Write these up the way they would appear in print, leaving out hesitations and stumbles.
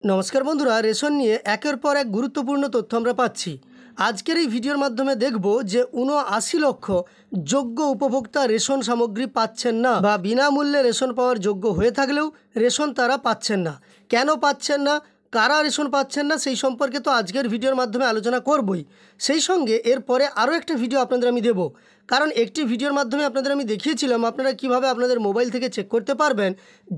নমস্কার বন্ধুরা, রেশন নিয়ে একের পর এক গুরুত্বপূর্ণ তথ্য আমরা পাচ্ছি। আজকের এই ভিডিওর মাধ্যমে দেখব যে ৭৯ লক্ষ যোগ্য উপভোক্তা রেশন সামগ্রী পাচ্ছেন না বা বিনামূল্যে রেশন পাওয়ার যোগ্য হয়ে থাকলেও রেশন তারা পাচ্ছেন না। কেন পাচ্ছেন না, কারা রেশন পাচ্ছেন না, সেই সম্পর্কে তো আজকের ভিডিওর মাধ্যমে আলোচনা করবই। সেই সঙ্গে এরপরে আরও একটা ভিডিও আপনাদের আমি দেব, কারণ একটি ভিডিওর মাধ্যমে আপনাদের আমি দেখিয়েছিলাম আপনারা কিভাবে আপনাদের মোবাইল থেকে চেক করতে পারবেন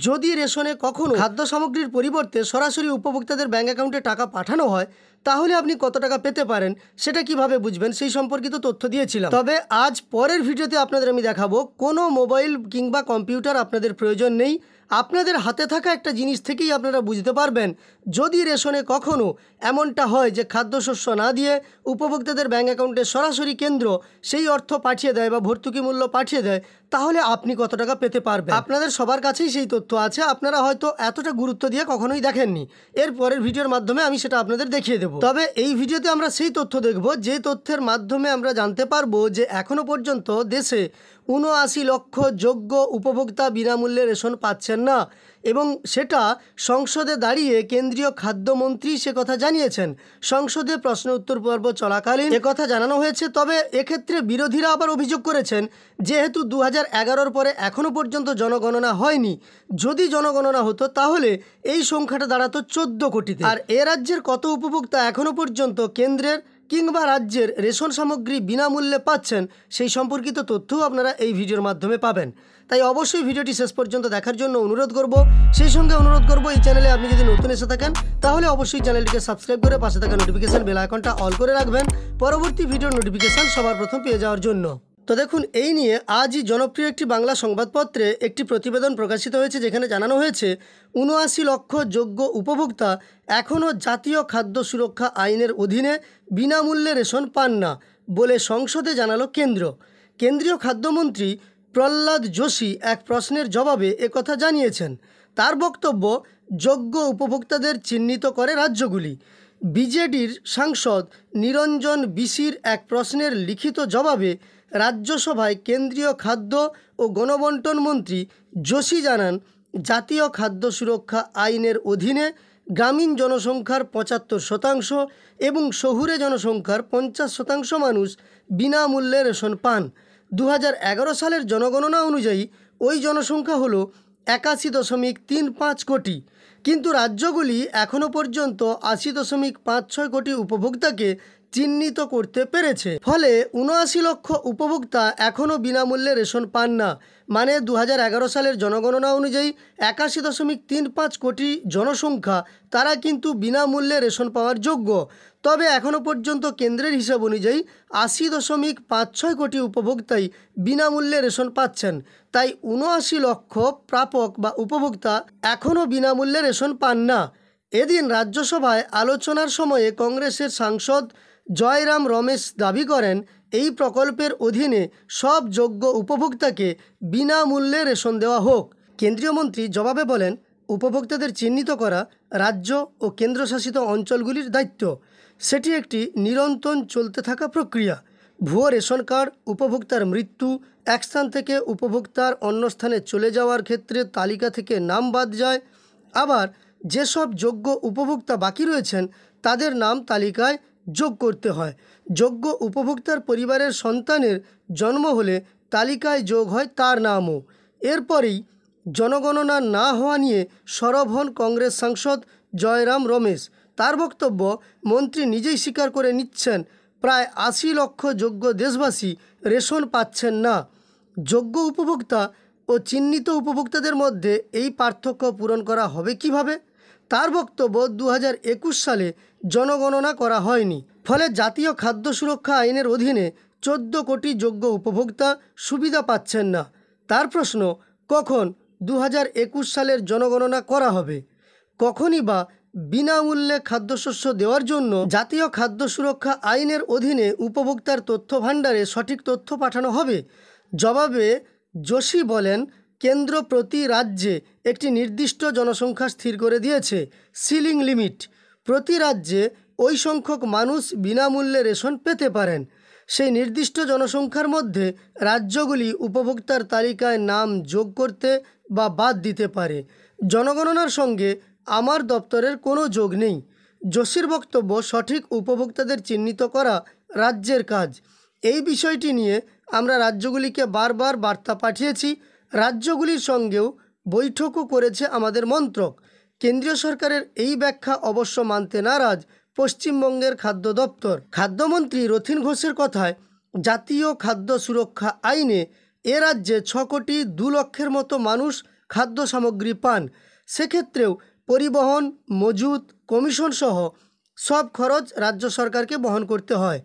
যদি রেশনে কখনো খাদ্য সামগ্রীর পরিবর্তে সরাসরি উপভোক্তাদের ব্যাঙ্ক অ্যাকাউন্টে টাকা পাঠানো হয় তাহলে আপনি কত টাকা পেতে পারেন সেটা কিভাবে বুঝবেন সেই সম্পর্কিত তথ্য দিয়েছিলাম। তবে আজ পরের ভিডিওতে আপনাদের আমি দেখাবো কোনো মোবাইল কিংবা কম্পিউটার আপনাদের প্রয়োজন নেই, আপনাদের হাতে থাকা একটা জিনিস থেকেই আপনারা বুঝতে পারবেন যদি রেশনে কখনো এমনটা হয় যে খাদ্যশস্য না দিয়ে উপভোক্তাদের ব্যাঙ্ক অ্যাকাউন্টে সরাসরি কেন্দ্র সেই অর্থ পাঠিয়ে দেয় বা ভর্তুকি মূল্য পাঠিয়ে দেয় তাহলে আপনি কত টাকা পেতে পারবেন। আপনাদের সবার কাছেই সেই তথ্য আছে, আপনারা হয়তো এতটা গুরুত্ব দিয়ে কখনোই দেখেননি। এর পরের ভিডিওর মাধ্যমে আমি সেটা আপনাদের দেখিয়ে দেবো। তবে এই ভিডিওতে আমরা সেই তথ্য দেখব যে তথ্যের মাধ্যমে আমরা জানতে পারবো যে এখনো পর্যন্ত দেশে ৭৯ লক্ষ যোগ্য উপভোক্তা বিনামূল্যে রেশন পাচ্ছেন না, এবং সেটা সংসদে দাঁড়িয়ে কেন্দ্রীয় খাদ্যমন্ত্রী সে কথা জানিয়েছেন। সংসদে প্রশ্ন উত্তর পর্ব চলাকালীন কথা জানানো হয়েছে। তবে এক্ষেত্রে বিরোধীরা আবার অভিযোগ করেছেন যেহেতু ২০১১ পরে এখনও পর্যন্ত জনগণনা হয়নি, যদি জনগণনা হতো তাহলে এই সংখ্যাটা দাঁড়াতো ১৪ কোটিতে। আর এ রাজ্যের কত উপভোক্তা এখনও পর্যন্ত কেন্দ্রের কিংবা রাজ্যের রেশন সামগ্রী বিনামূল্যে পাচ্ছেন সেই সম্পর্কিত তথ্যও আপনারা এই ভিডিওর মাধ্যমে পাবেন। তাই অবশ্যই ভিডিওটি শেষ পর্যন্ত দেখার জন্য অনুরোধ করব। সেই সঙ্গে অনুরোধ করব এই চ্যানেলে আপনি যদি নতুন এসে থাকেন তাহলে অবশ্যই চ্যানেলটিকে সাবস্ক্রাইব করে পাশে থাকা নোটিফিকেশন বেল আইকনটা অল করে রাখবেন পরবর্তী ভিডিওর নোটিফিকেশন সবার প্রথম পেয়ে যাওয়ার জন্য। তো দেখুন, এই নিয়ে আজই জনপ্রিয় একটি বাংলা সংবাদপত্রে একটি প্রতিবেদন প্রকাশিত হয়েছে যেখানে জানানো হয়েছে ৭৯ লক্ষ যোগ্য উপভোক্তা এখনও জাতীয় খাদ্য সুরক্ষা আইনের অধীনে বিনামূল্যে রেশন পান না বলে সংসদে জানালো কেন্দ্র। কেন্দ্রীয় খাদ্যমন্ত্রী প্রহ্লাদ যোশী এক প্রশ্নের জবাবে একথা জানিয়েছেন। তার বক্তব্য, যোগ্য উপভোক্তাদের চিহ্নিত করে রাজ্যগুলি। বিজেডির সাংসদ নিরঞ্জন বিশির এক প্রশ্নের লিখিত জবাবে রাজ্যসভায় কেন্দ্রীয় খাদ্য ও গণবণ্টন মন্ত্রী যোশী জানান, জাতীয় খাদ্য সুরক্ষা আইনের অধীনে গ্রামীণ জনসংখ্যার ৭৫% এবং শহুরে জনসংখ্যার ৫০% মানুষ বিনামূল্যে রেশন পান। ২০১১ সালের জনগণনা অনুযায়ী ওই জনসংখ্যা হলো ৮১.৩৫ কোটি, কিন্তু রাজ্যগুলি এখনও পর্যন্ত ৮০.৫৬ কোটি উপভোক্তাকে চিহ্নিত করতে পেরেছে। ফলে ৭৯ লক্ষ উপভোক্তা এখনও বিনামূল্যে রেশন পান না। মানে ২০১১ সালের জনগণনা অনুযায়ী ৮১.৩৫ কোটি জনসংখ্যা তারা কিন্তু বিনামূল্যে রেশন পাওয়ার যোগ্য। তবে এখনও পর্যন্ত কেন্দ্রের হিসাব অনুযায়ী ৮০.৫৬ কোটি উপভোক্তাই বিনামূল্যে রেশন পাচ্ছেন। তাই ৭৯ লক্ষ প্রাপক বা উপভোক্তা এখনও বিনামূল্যে রেশন পান না। এদিন রাজ্যসভায় আলোচনার সময়ে কংগ্রেসের সাংসদ জয়রাম রমেশ দাবি করেন এই প্রকল্পের অধীনে সব যোগ্য উপভোক্তাকে বিনামূল্যে রেশন দেওয়া হোক। কেন্দ্রীয় মন্ত্রী জবাবে বলেন, উপভোক্তাদের চিহ্নিত করা রাজ্য ও কেন্দ্রশাসিত অঞ্চলগুলির দায়িত্ব। সেটি একটি নিরন্তর চলতে থাকা প্রক্রিয়া। ভুয়ো রেশন কার্ড, উপভোক্তার মৃত্যু, এক স্থান থেকে উপভোক্তার অন্য স্থানে চলে যাওয়ার ক্ষেত্রে তালিকা থেকে নাম বাদ যায়। আবার যেসব যোগ্য উপভোক্তা বাকি রয়েছেন তাদের নাম তালিকায় যোগ করতে হয়। যোগ্য উপভোক্তার পরিবারের সন্তানের জন্ম হলে তালিকায় যোগ হয় তার নামও। এরপরেই জনগণনা না হওয়া নিয়ে সরব হন কংগ্রেস সাংসদ জয়রাম রমেশ। তার বক্তব্য, মন্ত্রী নিজেই স্বীকার করে নিচ্ছেন প্রায় ৮০ লক্ষ যোগ্য দেশবাসী রেশন পাচ্ছেন না। যোগ্য উপভোক্তা ও চিহ্নিত উপভোক্তাদের মধ্যে এই পার্থক্য পূরণ করা হবে কিভাবে? তার বক্তব্য, ২০২১ সালে জনগণনা করা হয়নি, ফলে জাতীয় খাদ্য সুরক্ষা আইনের অধীনে ১৪ কোটি যোগ্য উপভোক্তা সুবিধা পাচ্ছেন না। তার প্রশ্ন, কখন ২০২১ সালের জনগণনা করা হবে? কখনই বা বিনামূল্যে খাদ্যশস্য দেওয়ার জন্য জাতীয় খাদ্য সুরক্ষা আইনের অধীনে উপভোক্তার তথ্য ভাণ্ডারে সঠিক তথ্য পাঠানো হবে? জবাবে যোশী বলেন, কেন্দ্র প্রতি রাজ্যে একটি নির্দিষ্ট জনসংখ্যা স্থির করে দিয়েছে, সিলিং লিমিট। প্রতি রাজ্যে ওই সংখ্যক মানুষ বিনামূল্যে রেশন পেতে পারেন। সেই নির্দিষ্ট জনসংখ্যার মধ্যে রাজ্যগুলি উপভোক্তার তালিকায় নাম যোগ করতে বা বাদ দিতে পারে। জনগণনার সঙ্গে আমার দপ্তরের কোনো যোগ নেই। যোশীর বক্তব্য, সঠিক উপভোক্তাদের চিহ্নিত করা রাজ্যের কাজ। এই বিষয়টি নিয়ে আমরা রাজ্যগুলিকে বারবার বার্তা পাঠিয়েছি। রাজ্যগুলির সঙ্গেও বৈঠকও করেছে আমাদের মন্ত্রক। কেন্দ্রীয় সরকারের এই ব্যাখ্যা অবশ্য মানতে নারাজ পশ্চিমবঙ্গের খাদ্য দপ্তর। খাদ্যমন্ত্রী রথীন ঘোষের কথায়, জাতীয় খাদ্য সুরক্ষা আইনে এ রাজ্যে 6 কোটি 2 লক্ষের মতো মানুষ খাদ্য সামগ্রী পান। সেক্ষেত্রেও পরিবহন, মজুত, কমিশন সহ সব খরচ রাজ্য সরকারকে বহন করতে হয়।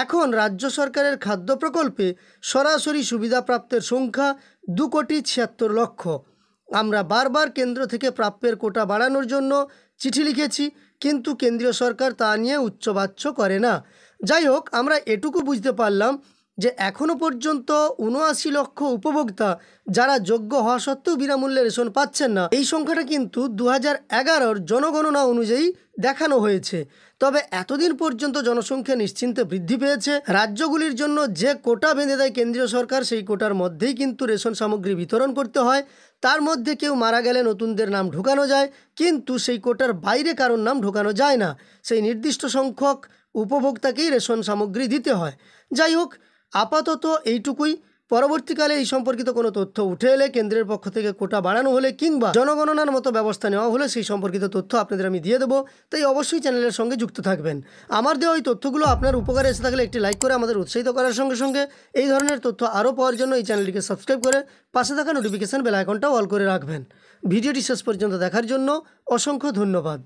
এখন রাজ্য সরকারের খাদ্য প্রকল্পে সরাসরি সুবিধাপ্রাপ্তের সংখ্যা 2 কোটি 76 লক্ষ। আমরা বারবার কেন্দ্র থেকে প্রাপ্যের কোটা বাড়ানোর জন্য চিঠি লিখেছি, কিন্তু কেন্দ্রীয় সরকার তা নিয়ে উচ্চবাচ্য করে না। যাই হোক, আমরা এটুকু বুঝতে পারলাম যে এখনও পর্যন্ত 79 লক্ষ উপভোক্তা যারা যোগ্য হওয়া সত্ত্বেও বিনামূল্যে রেশন পাচ্ছেন না। এই সংখ্যাটা কিন্তু 2011-র জনগণনা অনুযায়ী দেখানো হয়েছে। তবে এতদিন পর্যন্ত জনসংখ্যা নিশ্চিন্তে বৃদ্ধি পেয়েছে। রাজ্যগুলির জন্য যে কোটা বেঁধে দেয় কেন্দ্রীয় সরকার, সেই কোটার মধ্যেই কিন্তু রেশন সামগ্রী বিতরণ করতে হয়। তার মধ্যে কেউ মারা গেলে নতুনদের নাম ঢোকানো যায়, কিন্তু সেই কোটার বাইরে কারোর নাম ঢোকানো যায় না। সেই নির্দিষ্ট সংখ্যক উপভোক্তাকেই রেশন সামগ্রী দিতে হয়। যাই হোক, আপাতত এইটুকুই। পরবর্তীকালে এই সম্পর্কিত কোনো তথ্য উঠে এলে, কেন্দ্রের পক্ষ থেকে কোটা বাড়ানো হলে কিংবা জনগণনার মতো ব্যবস্থা নেওয়া হলে সেই সম্পর্কিত তথ্য আপনাদের আমি দিয়ে দেবো। তাই অবশ্যই চ্যানেলের সঙ্গে যুক্ত থাকবেন। আমার দেওয়া এই তথ্যগুলো আপনার উপকারে এসে থাকলে একটি লাইক করে আমাদের উৎসাহিত করার সঙ্গে সঙ্গে এই ধরনের তথ্য আরও পাওয়ার জন্য এই চ্যানেলটিকে সাবস্ক্রাইব করে পাশে থাকা নোটিফিকেশান বেল আইকনটাও অল করে রাখবেন। ভিডিওটি শেষ পর্যন্ত দেখার জন্য অসংখ্য ধন্যবাদ।